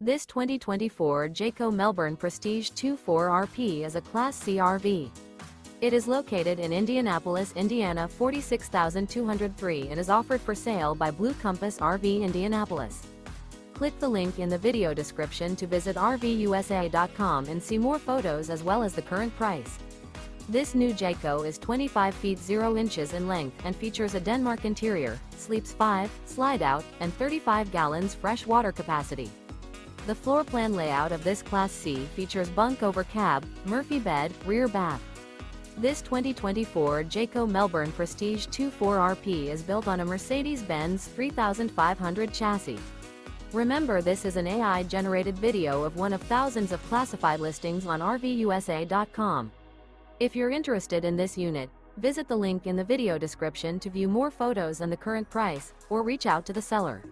This 2024 Jayco Melbourne Prestige 24RP is a Class C RV. It is located in Indianapolis, Indiana 46203 and is offered for sale by Blue Compass RV Indianapolis. Click the link in the video description to visit RVUSA.com and see more photos as well as the current price. This new Jayco is 25 feet 0 inches in length and features a Denmark interior, sleeps 5, slide-out, and 35 gallons fresh water capacity. The floor plan layout of this Class C features bunk over cab, Murphy bed, rear bath. This 2024 Jayco Melbourne Prestige 24RP is built on a Mercedes-Benz 3500 chassis. Remember, this is an AI-generated video of one of thousands of classified listings on RVUSA.com. If you're interested in this unit, visit the link in the video description to view more photos and the current price, or reach out to the seller.